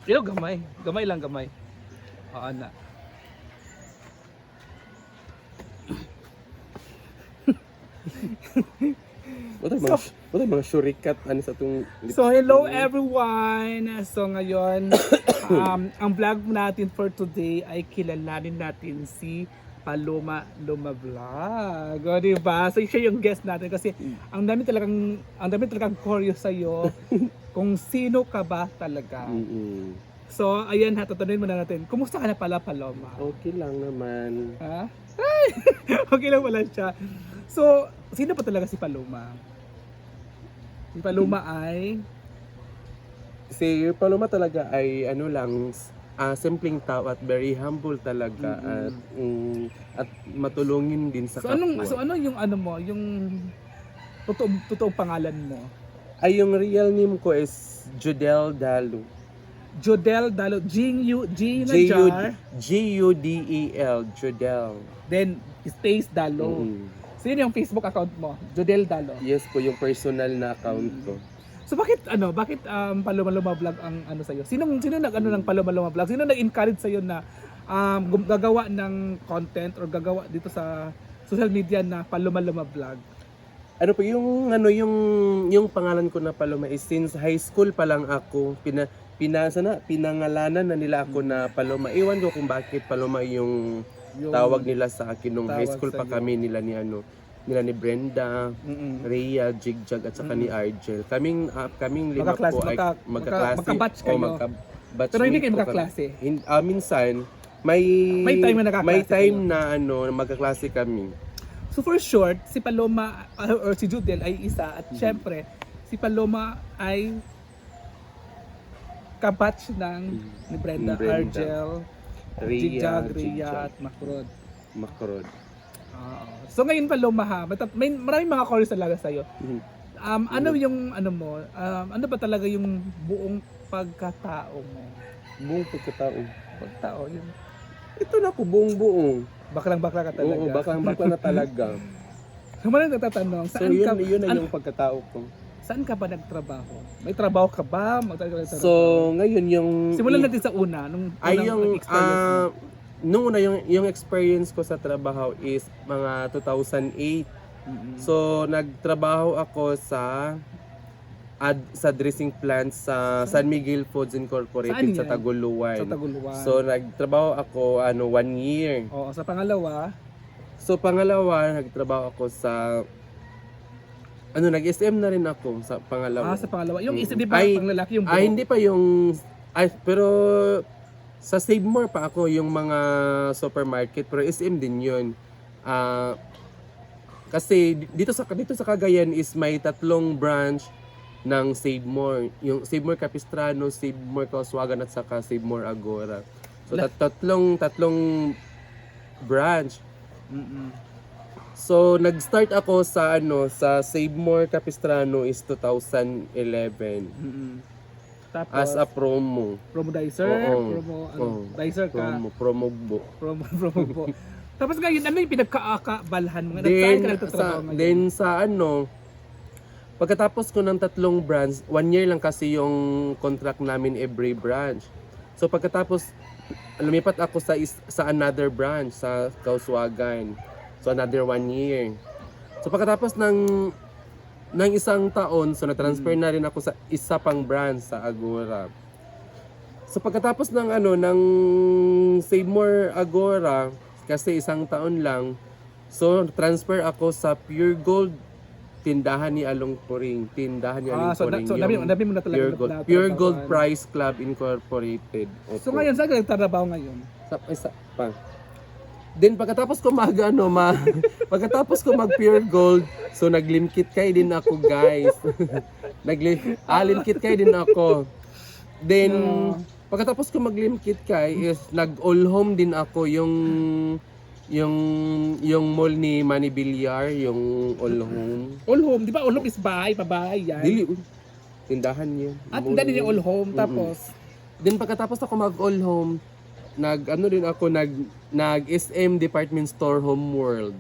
Pero gamay. Gamay lang gamay. Oo na. What ay mga shurikat ano sa itong So hello everyone! So ngayon, ang vlog natin for today ay kilalanin natin si Paloma Loma Vlog. O, diba? So siya yung guest natin kasi ang dami talagang curious sa'yo kung sino ka ba talaga. So ayan ha, tatanungin muna natin, kumusta ka na pala Paloma? Okay lang naman. Ha? Ay! Okay lang pala siya. So, sino pa talaga si Paloma? Si Paloma ay Si Paloma talaga ay ano lang, simpleng tao at very humble talaga at matulungin din sa kapwa. So ano yung ano mo, yung totoong pangalan mo? Ay yung real name ko is Judel Dalu. Jodel Dalo, G na jar, Judel, Judel. then space Dalo. So yun yung Facebook account mo, Jodel Dalo. Yes po, yung personal na account ko. So bakit Paloma Loma Vlog ang ano sa'yo? Sino nag-ano ng Paloma Loma Vlog? Sino nag-encourage sa'yo na gagawa ng content or gagawa dito sa social media na Paloma Loma Vlog? Ano po yung pangalan ko na Paloma is since high school pa lang ako pinangalanan na nila ako na Paloma. Iwan ko kung bakit Paloma yung tawag nila sa akin nung high school pa kami nila ni Brenda, Rhea, Jigjag at saka ni Argel. Kaming lima po ay magkaklase. Magka-batch kayo. Magka-batch. Pero hindi kayo magkaklase. Minsan may time na nakaklase may time na magkaklase kami. So for short, si Paloma or si Judel ay isa at syempre si Paloma ay kabatch ni Brenda, Argel, Jigjag, Rhea at Macrod. So ngayon Paloma ha, maraming mga callers talaga sa'yo. Ano yung ano mo, ano ba talaga yung buong pagkatao mo? Buong pagkatao. Pagkatao yun. Ito na ko buong. Baklang-bakla ka talaga. Oo, baklang-bakla na talaga. So maraming nagtatanong, So yun na yung pagkatao ko. Saan ka ba nagtrabaho? May trabaho ka ba? So ngayon yung simulan natin sa una, nung yung experience mo. nung una yung experience ko sa trabaho is mga 2008. So nagtrabaho ako sa dressing plant sa San Miguel Foods Incorporated sa Taguluan. Sa Taguluan. So nagtrabaho ako 1 year. Oo, sa pangalawa, nagtrabaho ako sa nag-SM na rin ako sa pangalawa. sa pangalawa. Yung isa, di ba, panglalaki yung buhok? hindi pa yung pero sa Save More pa ako yung mga supermarket pero SM din yun. Kasi dito sa Cagayan is may 3 branch ng Save More. Yung Save More Capistrano, Save More Kauswagan at saka Save More Agora. So tatlong branch. So nag-start ako sa Save More Capistrano is 2011. Tapos, As a promo. Promodizer? Dicer ka? Promo bo. Promo po. Tapos ngayon, ano yung pinagkakabalhan mo? Saan ka nagtatrabaho ngayon? Then sa pagkatapos ko ng 3 branch, 1 year lang kasi yung contract namin every branch. So pagkatapos, lumipat ako sa another branch, sa Kauswagan. So another 1 year. So pagkatapos ng isang taon, so na-transfer na rin ako sa isa pang branch sa Agora. So pagkatapos ng Save More Agora, kasi isang taon lang, so transfer ako sa Pure Gold, tindahan ni Along Puring. So dami mo na talaga. Pure Gold Price Club Incorporated. So ngayon, saan ka nagtatrabaho ngayon? Sa isa pa. Then pagkatapos ko pagkatapos ko mag Pure Gold, so naglimkit kay din ako, guys. Limkit kay din ako. Then pagkatapos ko maglimkit kay is nag-all home din ako yung mall ni Manny Villar, yung all home. All home, di ba? All home is bahay, pabahay yan. Dili, tindahan niya. At tindahan niya all home, tapos then pagkatapos ako mag all home, nag-SM Department Store Home World.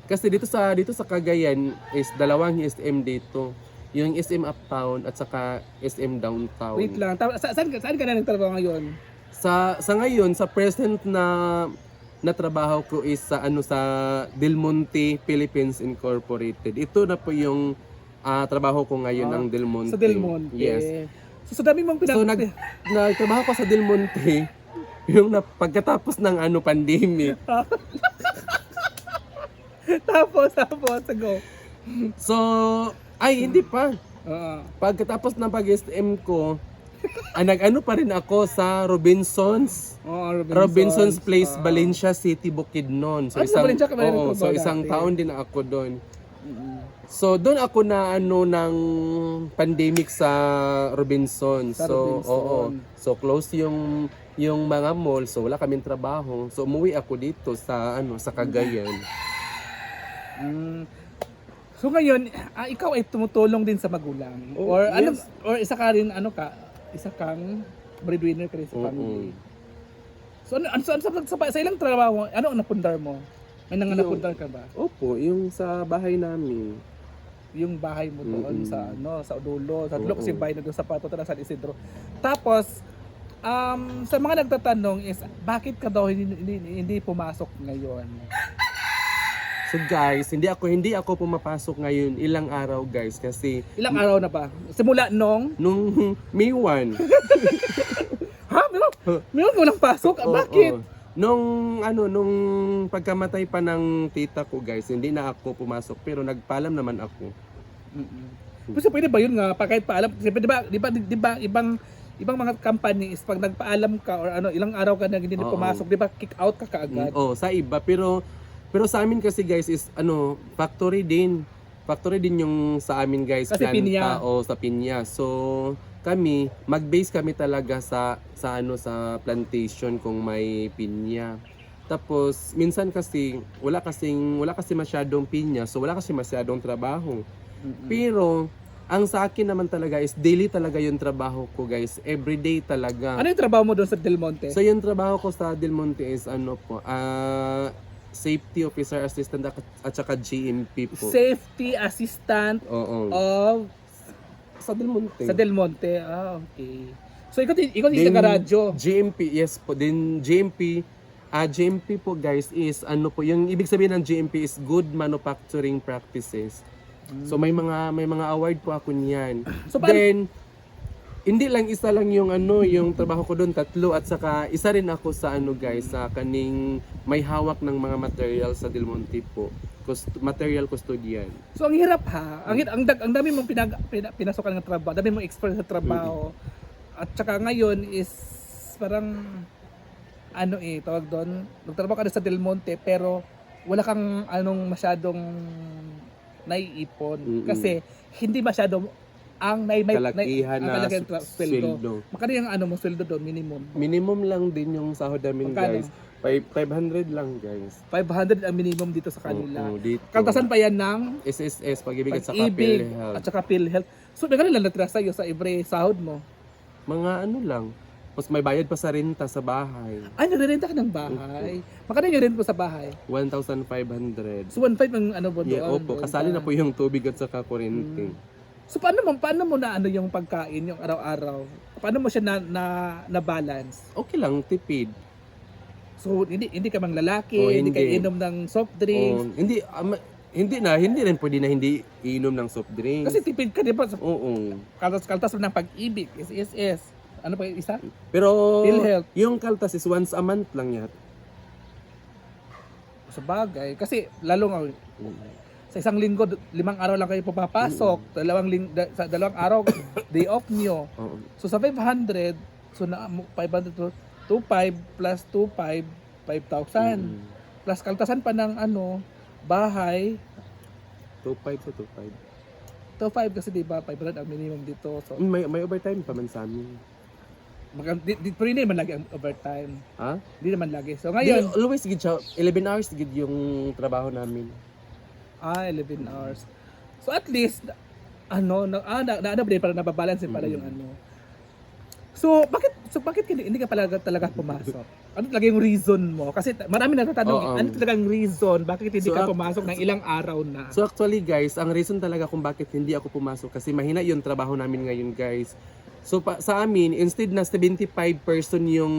Kasi dito sa Cagayan is 2 SM dito. yung SM Uptown at saka SM Downtown. Wait lang. Saan ka na nagtrabaho ngayon? Sa ngayon, sa present na trabaho ko is sa sa Del Monte Philippines Incorporated. Ito na po yung trabaho ko ngayon ng Del Monte. Sa Del Monte. Yes. So sa dami mong So nagtrabaho ko sa Del Monte yung pagkatapos ng pandemic. tapos, go. So, hindi pa. Oo. Pagkatapos ng pag-SM ko, nag-ano pa rin ako sa Robinsons. Robinsons Place, Valencia City, Bukidnon. So sa Valencia ka ba rin so isang taon din ako doon. So doon ako na ng pandemic sa Robinsons. Sa So Robinson. So close yung mga mall, so wala kaming trabaho. So umuwi ako dito sa sa Cagayan. So ngayon, ikaw ay tumutulong din sa magulang. Oh, Or yes. or isa ka rin isa kang breadwinner ka rin sa family. So sa ilang trabaho, ano ang napundar mo? May napundar ka ba? Opo, yung sa bahay namin. Yung bahay mo doon sa Udulo, sa Dulo Oo. kasi bahay na doon sa Pato na San Isidro. Tapos sa mga nagtatanong is bakit ka daw hindi pumasok ngayon? So guys, hindi ako pumapasok ngayon ilang araw guys kasi Ilang araw na ba? Simula nung nung May 1. Meron ko lang pasok? Bakit? Oo. Nung pagkamatay pa ng tita ko guys, hindi na ako pumasok pero nagpaalam naman ako. Kasi pwede ba yun nga, kahit paalam, kasi di ba ibang mga company is pag nagpaalam ka or ilang araw ka na hindi Oo. pumasok, di ba kick out ka kaagad? Sa iba pero sa amin kasi guys is factory din. Factory din yung sa amin guys, Kasi pinya. sa pinya. So kami, mag-base kami talaga sa plantation kung may pinya. Tapos minsan kasi wala kasi masyadong pinya, so wala kasi masyadong trabaho. Pero ang sa akin naman talaga is daily talaga yung trabaho ko guys, everyday talaga. Ano yung trabaho mo doon sa Del Monte? So yung trabaho ko sa Del Monte is safety officer assistant at saka GMP po. Safety assistant Oo. of Sa Del Monte. sa Del Monte. Okay. So ikaw din taga-radyo. GMP, yes po. Then GMP po guys is yung ibig sabihin ng GMP is Good Manufacturing Practices. So may mga award po ako niyan. So, Then hindi lang isa lang yung yung trabaho ko doon, tatlo at saka isa rin ako sa guys, sa kaning may hawak ng mga material sa Del Monte po. Material custodian. So ang hirap ha. Ang dami mong pinasokan ng trabaho, dami mong experience sa trabaho. At saka ngayon is parang tawag doon, nagtrabaho ka rin sa Del Monte pero wala kang masyadong naiipon kasi hindi masyado ang Kalakihan na sweldo. Magkano yung mo sweldo doon minimum? Minimum lang din yung sahod namin Magkano? guys. 500 lang guys. 500 ang minimum dito sa kanila. Oo, dito. Kaltasan pa yan ng SSS, pag-ibig at saka pag-ibig PhilHealth. at saka PhilHealth. So magkano lang natira sa'yo sa every sahod mo? Mga lang. Tapos may bayad pa sa renta sa bahay. Ay, nagre-renta ka ng bahay. Magkano yung rent mo sa bahay? 1,500. So 1.5 ang mo doon? Yeah, opo. Kasali na po yung tubig at saka kuryente. So paano mo na yung pagkain, yung araw-araw? Paano mo siya na balance? Okay lang, tipid. So hindi ka mang lalaki, Oh, hindi ka hindi. inom ng soft drinks. Hindi rin pwede na hindi iinom ng soft drinks. Kasi tipid ka di ba? Oo. Kaltas mo ng pag-ibig, SSS. Ano pa yung isa? Pero PhilHealth. yung kaltas is once a month lang yata. Sa bagay. Kasi lalo nga, sa isang linggo, 5 araw lang kayo pupapasok. Sa dalawang araw, day off nyo. Oo. So sa 500, so na 500 to 2,500 plus 2,500, 5,000. Plus kaltasan pa ng bahay. 2.5 sa 2.5. 2,500 kasi di ba 500 ang minimum dito. So May overtime pa man sa amin. pero hindi naman lagi ang overtime. Ha? Hindi naman lagi. So Ngayon, ngayon, always gid siya 11 hours gid yung trabaho namin. 11 hours. So at least, para nababalance pala yung So bakit hindi ka talaga pumasok? Ano talaga yung reason mo? Kasi marami nagtatanong, ano talaga yung reason bakit hindi ka pumasok ng ilang araw na? So actually guys, ang reason talaga kung bakit hindi ako pumasok kasi mahina yung trabaho namin ngayon guys. So sa amin, instead na 75 person yung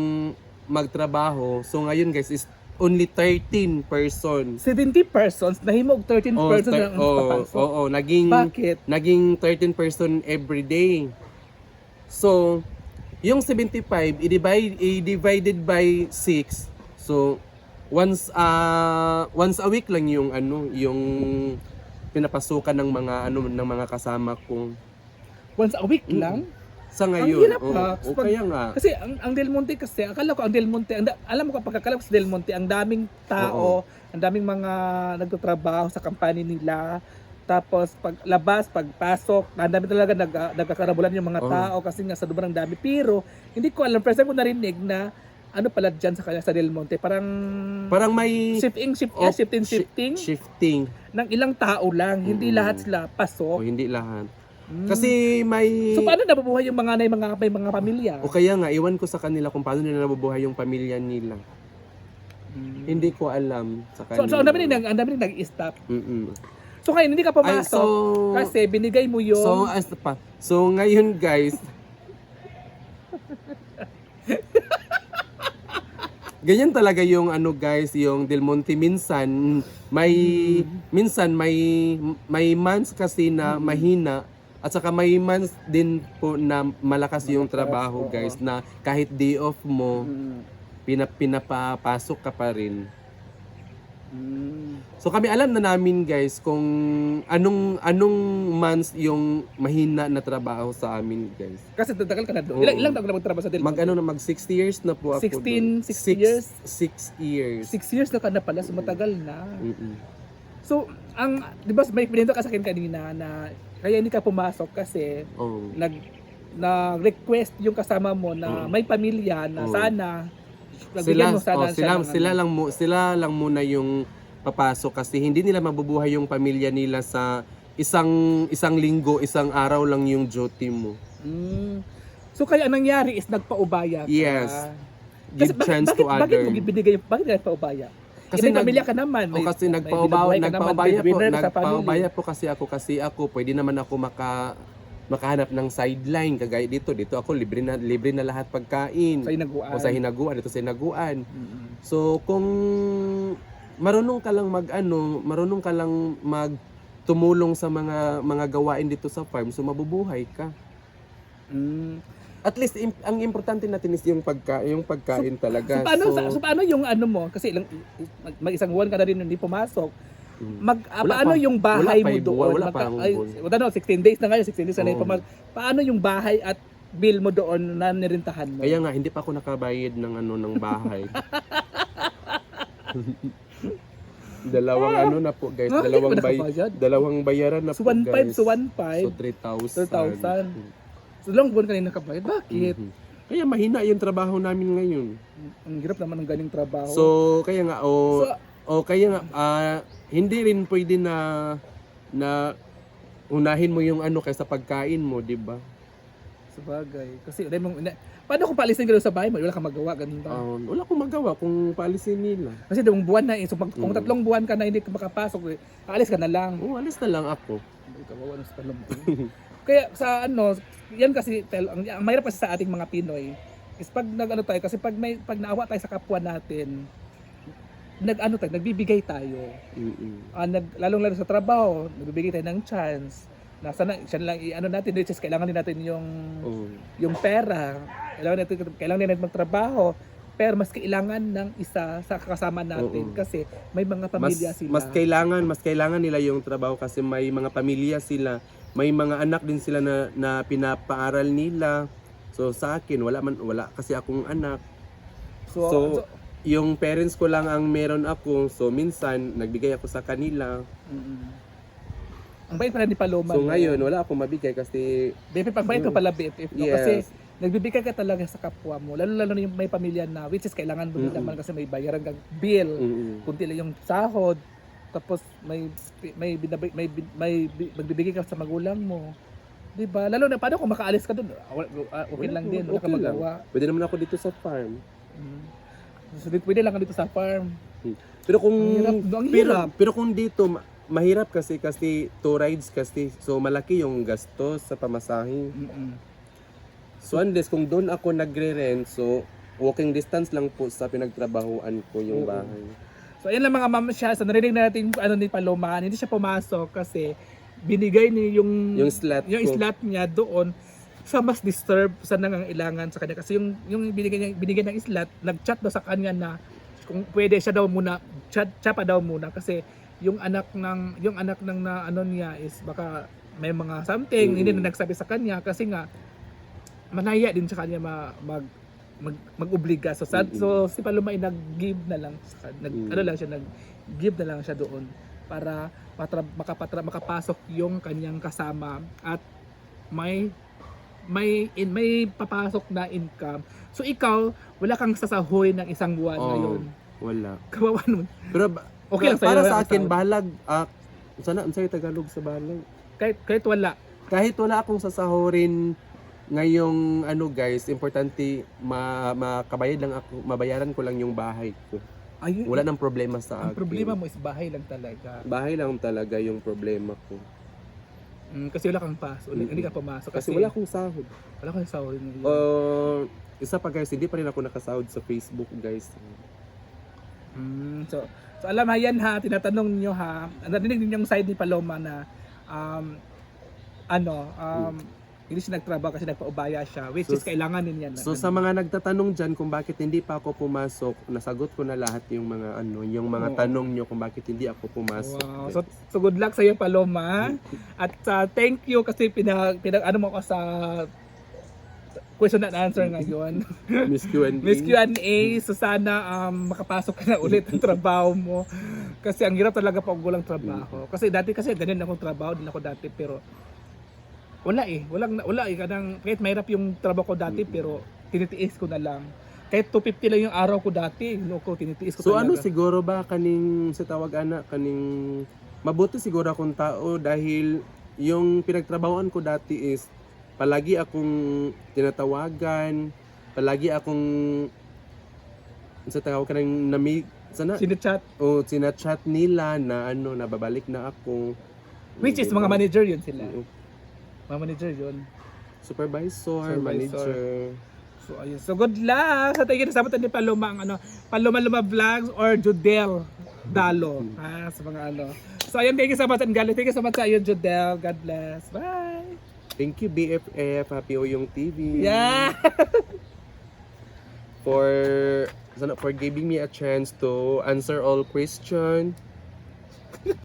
magtrabaho, so ngayon guys is only 13 person. 70 persons, nahimog 13 persons ang papasok. Oo, Bakit? naging 13 person every day. So, yung 75 i-divided by 6. So, once a week lang yung yung pinapasukan ng mga kasama ko. Once a week lang? Sa ngayon. Ang hirap ha. Kaya nga. Kasi ang Del Monte kasi, akala ko ang Del Monte, alam mo kapag akala ko sa Del Monte, ang daming tao, ang daming mga nagtatrabaho sa company nila. Tapos pagpasok, ang dami talaga nagkakarabulan yung mga tao kasi nga sa sobrang dami. Pero hindi ko alam, first time ko narinig na ano pala dyan sa kanya sa Del Monte, parang may shifting ng ilang tao lang, hindi lahat sila pasok. hindi lahat. Kasi may... So paano nabubuhay yung may mga pamilya? O kaya nga, iwan ko sa kanila kung paano nila nabubuhay yung pamilya nila. Hindi ko alam sa kanila. So ang dami rin nag-stop. So ngayon, hindi ka pumasok kasi binigay mo yung... So ngayon guys, ganyan talaga yung guys, yung Del Monte minsan may months kasi na mahina at saka may months din po na malakas yung trabaho guys na kahit day off mo pinapapasok ka pa rin. So kami alam na namin guys kung anong months yung mahina na trabaho sa amin guys. Kasi tagal ka na doon. Ilang taon ka na magtrabaho sa Del Monte? Mag 6 years na po ako. 16 years? 6 years. 6 years na ka na pala, so matagal na. So, di ba may pinento ka sa akin kanina na kaya hindi ka pumasok kasi nag-request yung kasama mo na may pamilya na sana sila lang muna yung papasok kasi hindi nila mabubuhay yung pamilya nila sa isang linggo, isang araw lang yung duty mo. So kaya ang nangyari is nagpaubaya ka. Yes. Give chance to others. Bakit nagpaubaya? Kasi pamilya ka naman. Kasi nagpaubaya po kasi ako pwede naman ako makahanap ng sideline kagaya dito ako libre na lahat pagkain sa hinaguan dito sa hinaguan. So kung marunong ka lang magtumulong sa mga gawain dito sa farm, so mabubuhay ka. At least ang importante natin is yung pagkain talaga. So paano yung mo kasi mag-isang buwan ka na rin hindi pumasok. Paano yung bahay mo doon? 16 days na ngayon, 16 days na pumasok. Paano yung bahay at bill mo doon na nirintahan mo? Kaya nga hindi pa ako nakabayad ng bahay. Dalawang na po guys, dalawang bayaran na po guys. So 1.5. So 3,000. So long buwan ka rin nakabayad. Bakit? Kaya mahina yung trabaho namin ngayon. Ang hirap naman ng galing trabaho. So kaya nga hindi rin pwede na unahin mo yung kaysa pagkain mo, di ba? Sabagay. Kasi paano kung paalisin ka sa bahay mo? Wala kang magawa, ganun ba? Wala akong magawa kung paalisin nila. Kasi dalawang buwan na so kung 3 buwan ka na hindi ka makapasok, aalis ka na lang. Alis na lang ako. Kawawa na sa talong. Kaya sa yan kasi ang mahirap kasi sa ating mga Pinoy is pag tayo kasi pag naawa tayo sa kapwa natin, nagbibigay tayo. Lalong-lalo sa trabaho, nagbibigay tayo ng chance. Na sana siya lang natin, which is kailangan din natin yung pera. Kailangan din natin magtrabaho. Pero mas kailangan ng isa sa kasama natin kasi may mga pamilya sila. Mas kailangan nila yung trabaho kasi may mga pamilya sila. May mga anak din sila na pinapaaral nila. So sa akin wala kasi akong anak. So yung parents ko lang ang meron ako. So minsan nagbigay ako sa kanila. Ang bait pala ni Paloma. So ngayon wala akong mabigay kasi pagbayad ko pala BFF no? Yes. Kasi nagbibigay ka talaga sa kapwa mo. Lalo na yung may pamilya na which is kailangan mo naman kasi may bayaran kang bill. Kunti lang yung sahod. Tapos may magbibigay ka sa magulang mo. Di ba? Lalo na, paano kung makaalis ka doon? Okay lang din, wala ka okay lang. magawa. Pwede naman ako dito sa farm. So, pwede lang ka dito sa farm. Pero kung Ang hirap. pero kung dito mahirap kasi two rides kasi so malaki yung gastos sa pamasahe. So unless kung doon ako nagre-rent so walking distance lang po sa pinagtrabahuan ko yung Oo. bahay. So ayan lang mga ma'am siya. So narinig natin ano ni Paloma, hindi siya pumasok kasi binigay ni yung Slot yung ko. slot niya doon sa mas disturb sa nangangailangan sa kanya kasi yung binigay ng slot, nag-chat daw sa kanya na kung pwede siya daw muna siya pa daw muna kasi yung anak ng na ano niya is baka may mga something hindi na nagsabi sa kanya kasi nga manaya din sa kanya mag-obliga. So si Paloma ay nag-give na lang nag-give na lang siya doon para makapasok yung kanyang kasama at may papasok na income. So ikaw, wala kang sasahoy ng isang buwan ngayon. Wala. Kawawa naman. Pero Okay lang sa'yo, para wala sa kang akin sahod. balag sana unsay Tagalog sa balag. Kahit wala. Kahit wala akong sasahurin ngayong guys, importante makabayad lang ako, mabayaran ko lang yung bahay ko. Ayun, Wala nang problema sa ang akin. problema mo is bahay lang talaga. Bahay lang talaga yung problema ko. Kasi wala kang hindi ka pumasok. Kasi wala akong sahod. wala kang sahod ngayon. Isa pa guys, hindi pa rin ako nakasahod sa Facebook guys. So alam ha yan ha, tinatanong niyo ha. Narinig niyo yung side ni Paloma na hindi siya nagtrabaho kasi nagpaubaya siya, which So, is kailangan din yan. So sa mga nagtatanong dyan kung bakit hindi pa ako pumasok, nasagot ko na lahat yung mga yung mga Oo. tanong nyo kung bakit hindi ako pumasok. Wow. So good luck sa iyo Paloma. At thank you kasi pinag mo ako sa question and answer ngayon. Miss Q&A. Miss Q&A, so sana makapasok ka na ulit ng trabaho mo. Kasi ang hirap talaga pag walang trabaho. Kasi dati ganyan akong trabaho din ako dati pero wala kanang kahit mahirap yung trabaho ko dati pero tinitiis ko na lang. Kahit 250 lang yung araw ko dati, tinitiis ko So talaga. ano siguro ba kaning sa tawag kaning mabuti siguro akong tao dahil yung pinagtrabahoan ko dati is palagi akong tinatawagan, palagi akong sa tawag kanang Sinechat, sinachat nila na nababalik na ako. which is mga manager yun sila. Mga manager yun. Supervisor, manager. So ayun. So good luck. Sa tingin sa ni Paloma ang Paloma Vlogs or Judel Dalo. Sa mga So ayun, thank you so much and galing. Thank you so much sa iyo Judel. God bless. Bye. Thank you BFF, Happy Oyong TV. Yeah. For giving me a chance to answer all questions.